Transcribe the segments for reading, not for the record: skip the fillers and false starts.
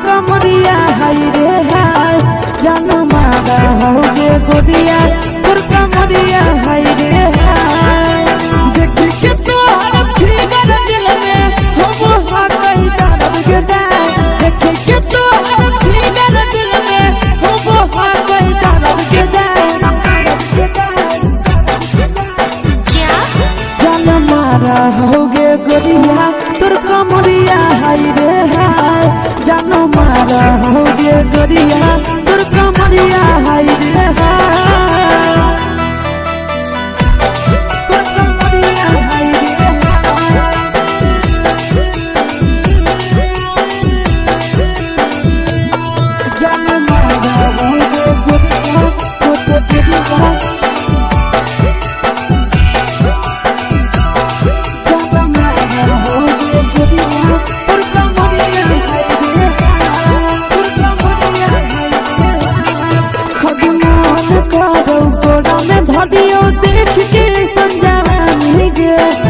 कमरिया हाय रे हाय जान मारा होगे गोरिया तोर कमरिया हाय रे हाय देख के तो हर फिगर दिल में हम हाकई दर्द के दाए देख के तो हर फिगर दिल में हम हाकई दर्द के दाए जान मारा होगे गोरिया तोर कमरिया हाय रे हाय जान मारा होगे गोरिया तोर कमरिया हाय रे हाय तोर कमरिया हाय रे हाय जान मारा होगे गोरिया तोर कमरिया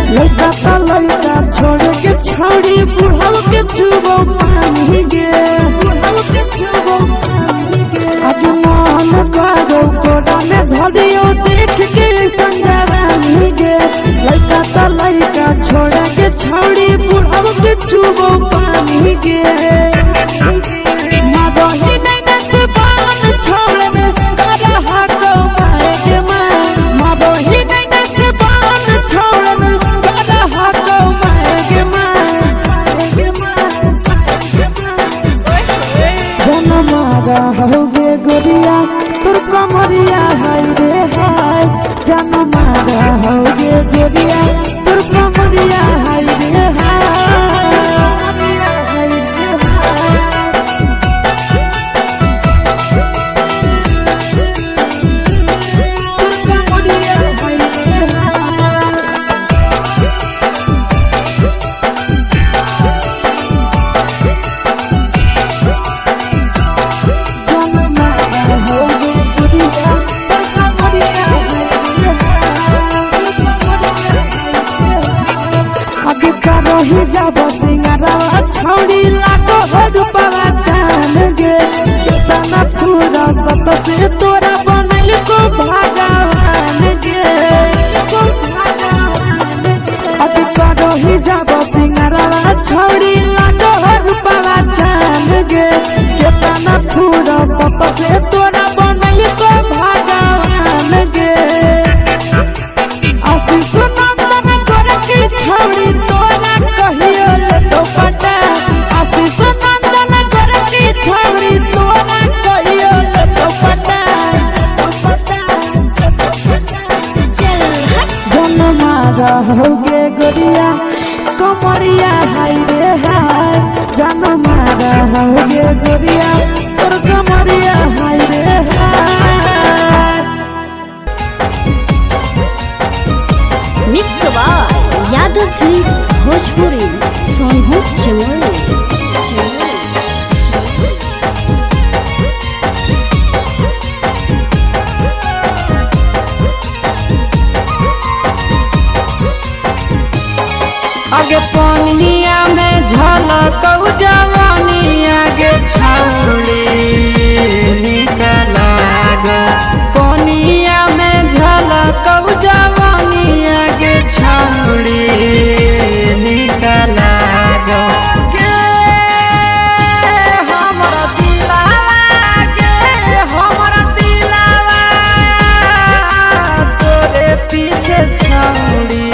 लड़का छोड़ के छौड़ी बुढ़ाव के छुबो पानी गे आगे मन करो कोड़ा में धरियो देख के संजवानी गे लड़का छोड़ के छौड़ी बुढ़ाव के छुबो पानी गे मादही नैना से बान छोड़ में रहा तो माए के माँ मादही नैना से बान छोड़ में रहा तो माए के माँ जन मारा होगे गोरिया तोर कमरिया हाय रे हाय जन मारा होगे गोरिया तोर कमरिया हाय रे ही जब सिंगारा छौड़ी लाखो रुपया जान गे कितना पूरा सत से तोरा बनल को भगवान गे अब करो ही जब सिंगारा छौड़ी लाखो रुपया जान गे कितना पूरा सत से तोरा बनल को भगवान गे आशीष नंदन कर की छौड़ी तोरा कहियो ले तो पटा आशीष नंदन कर की छौड़ी तोरा कहियो ले तो पटा जन मारा होगे गोरिया कमरिया हाय रे हाय जन मारा होगे गोरिया तोर कमरिया हाय रे हाय mix by Yadav films Bhojpuri Sonu Chamoli आगे पानिया में झलकौ जवानी आगे छौड़ी निकला गो पानिया में झलकौ जवानी आगे छौड़ी निकला गो के हमरा दिलावा तोरे पीछे छौड़ी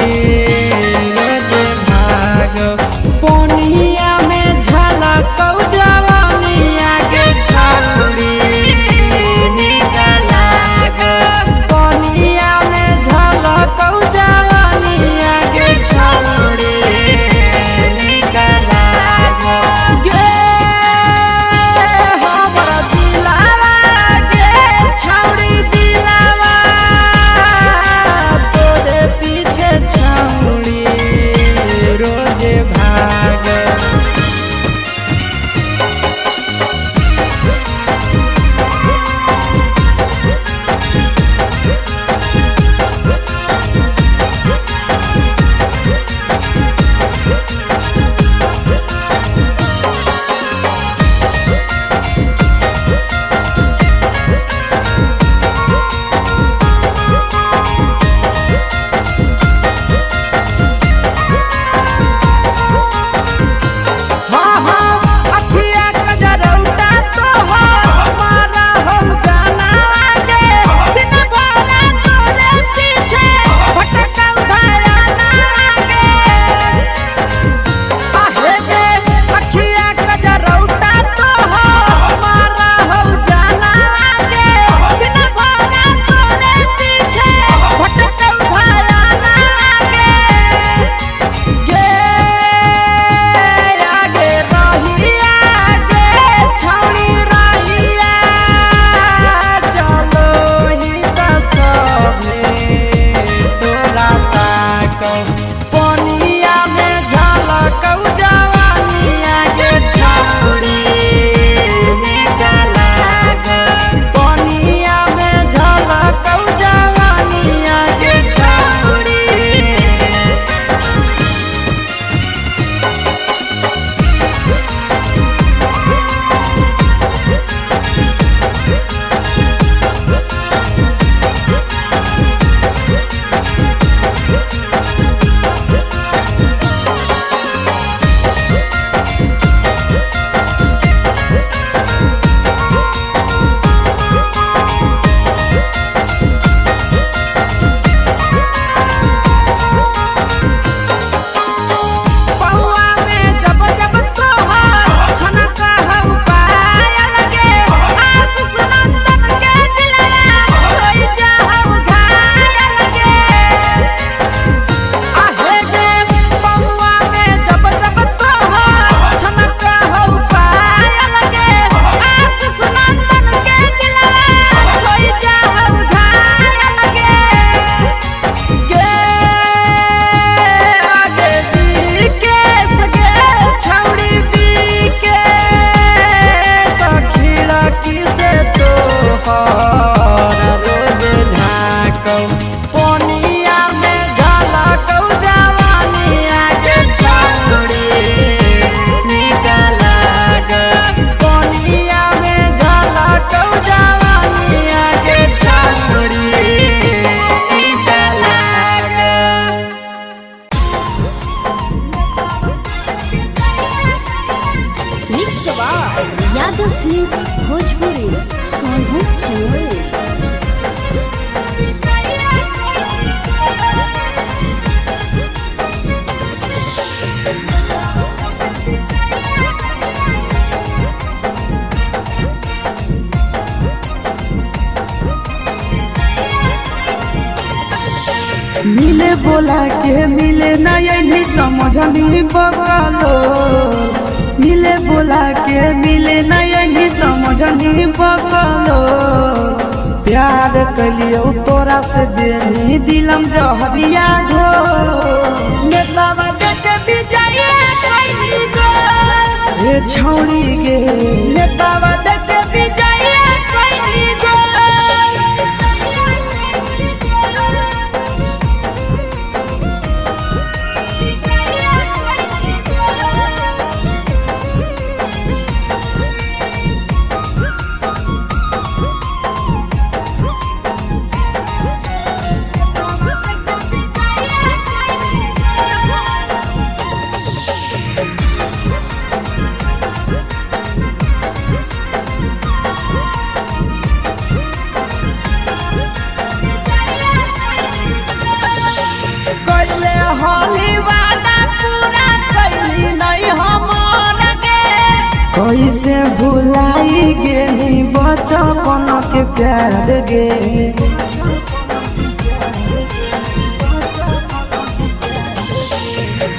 कऊ जवानिया के छौड़ी निकाला पनिया में झलकऊ जवानिया के छौड़ी। यादव फिल्म्स भोजपुरी सोनू चमोली। मिले बोला के मिले ना यही समझनी बगलो मिले बोला के मिले ना यही समझनी बगलो प्यार कलियो तोरा से देनी दिलम जहरिया घो नेतावा देके विजय कइली गो ए छौड़ी गे नेतावा देके विजय कइली गो। कैसे भुलाई गेली बचपन के प्यार गे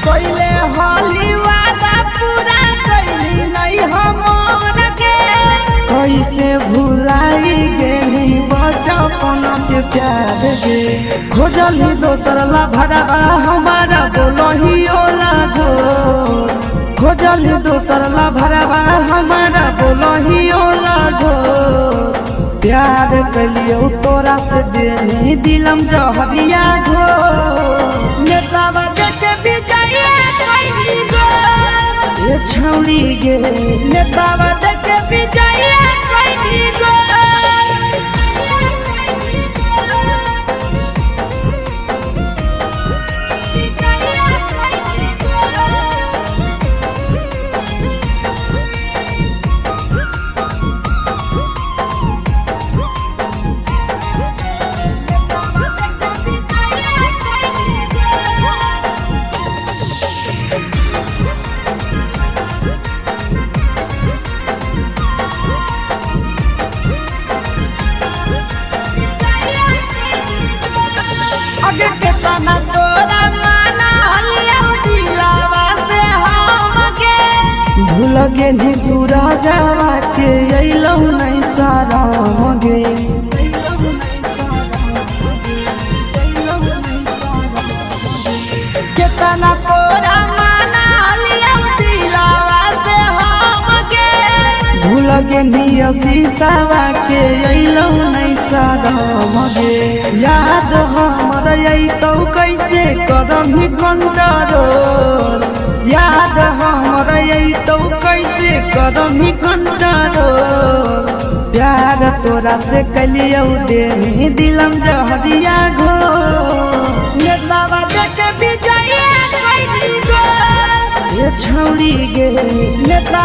कैले होली वादा पूरा कैली नहीं हमर गे कैसे भुलाई गेली बचपन के प्यार गे खोजली दोसर ला भरवा हमारा बोलही ओला झो खोजली दोसर ला भरवा हमारा बोलही ओला झो प्यार कलियो तोरा से देनी दिलम जहरिया घो नेतावा देके विजय कइली गो ए छौड़ी गे नेतावा देके विजय कइली गो। भूल गेली सूरजवा के अइलौ नहीं साराम गे केतना तोरा माना भूल गेनी शीशावा के अइलौ नहीं सदम गे याद हमर अइतौ कैसे करमही कंट्रोल याद हमर अइतौ कैसे करमही कंट्रोल प्यार तोरा से कलियौ देनी दिलम जहरिया घो नेतावा देख विजय खैनी गो ये छौरी गे नेता